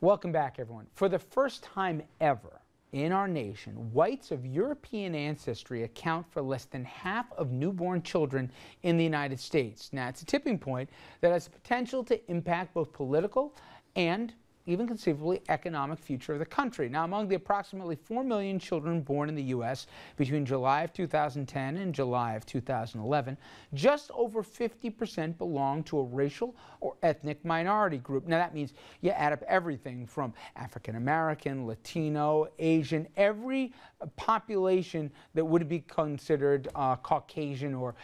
Welcome back, everyone. For the first time ever in our nation, whites of European ancestry account for less than half of newborn children in the United States. Now, it's a tipping point that has the potential to impact both political and even conceivably economic future of the country. Now, among the approximately 4 million children born in the U.S. between July of 2010 and July of 2011, just over 50% belong to a racial or ethnic minority group. Now, that means you add up everything from African American, Latino, Asian, every population that would be considered Caucasian or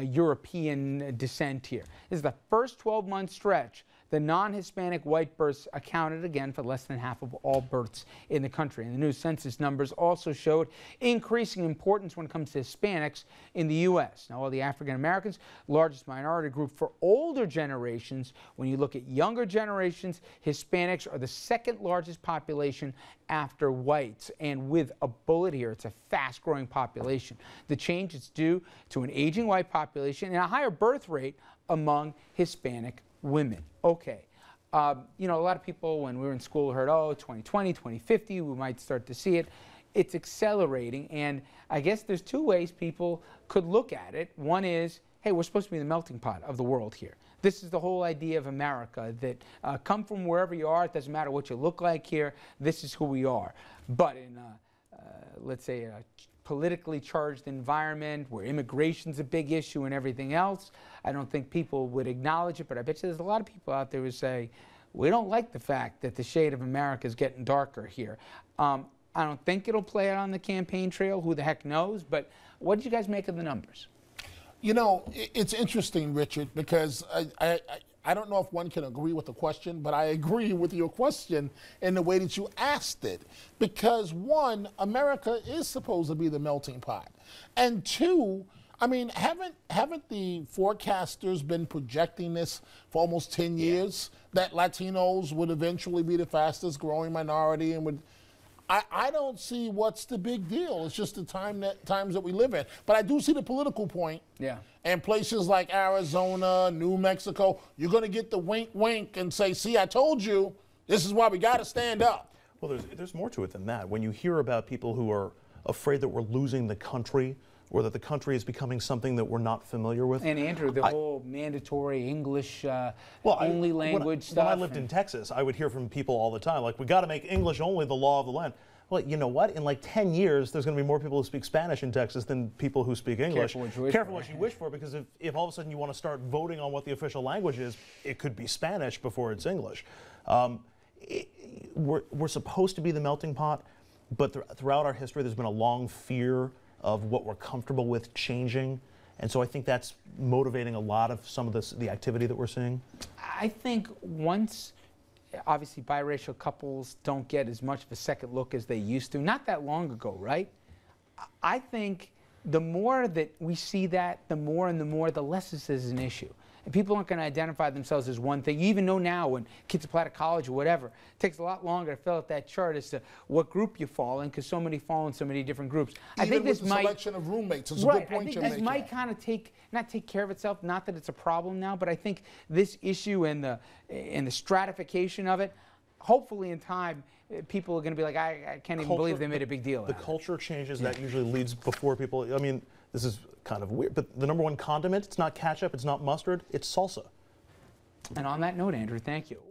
European descent here. This is the first 12-month stretch. The non-Hispanic white births accounted again for less than half of all births in the country. And the new census numbers also showed increasing importance when it comes to Hispanics in the U.S. Now, while the African Americans, largest minority group for older generations, when you look at younger generations, Hispanics are the second largest population after whites. And with a bullet here, it's a fast-growing population. The change is due to an aging white population and a higher birth rate among Hispanic women. Okay. You know, a lot of people when we were in school heard, oh, 2020, 2050, we might start to see it. It's accelerating, and I guess there's two ways people could look at it. One is, hey, we're supposed to be the melting pot of the world here. This is the whole idea of America, that come from wherever you are, it doesn't matter what you look like here, this is who we are. But in, let's say, a politically charged environment where immigration's a big issue and everything else, I don't think people would acknowledge it, but I bet you there's a lot of people out there who say, we don't like the fact that the shade of America is getting darker here. I don't think it'll play out on the campaign trail. Who the heck knows? But what did you guys make of the numbers? You know, it's interesting, Richard, because I don't know if one can agree with the question, but I agree with your question in the way that you asked it. Because one, America is supposed to be the melting pot. And two, I mean, haven't the forecasters been projecting this for almost 10 years, that Latinos would eventually be the fastest growing minority and would... I don't see what's the big deal. It's just the times that we live in. But I do see the political point. Yeah. And places like Arizona, New Mexico, you're going to get the wink, wink and say, see, I told you, this is why we got to stand up. Well, there's more to it than that. When you hear about people who are afraid that we're losing the country, or that the country is becoming something that we're not familiar with. And Andrew, the whole mandatory English only language stuff. When I lived in Texas, I would hear from people all the time, like, we got to make English only the law of the land. Well, you know what? In like 10 years, there's going to be more people who speak Spanish in Texas than people who speak English. Careful what you wish for, because if all of a sudden you want to start voting on what the official language is, it could be Spanish before it's English. We're supposed to be the melting pot, but throughout our history, there's been a long fear of what we're comfortable with changing. And so I think that's motivating a lot of some of the activity that we're seeing. I think once, obviously, biracial couples don't get as much of a second look as they used to, not that long ago, right? I think the more that we see that, the more and the more, the less this is an issue. And people aren't going to identify themselves as one thing. You even know now when kids apply to college or whatever, it takes a lot longer to fill out that chart as to what group you fall in, because so many fall in so many different groups. I think this might, selection of roommates is a good point you're making. This might kind of not take care of itself, not that it's a problem now, but I think this issue and the stratification of it, hopefully in time, people are going to be like, I can't even believe they made a big deal out of it. The culture changes, that usually leads before people. I mean, this is kind of weird, but the #1 condiment, it's not ketchup, it's not mustard, it's salsa. And on that note, Andrew, thank you.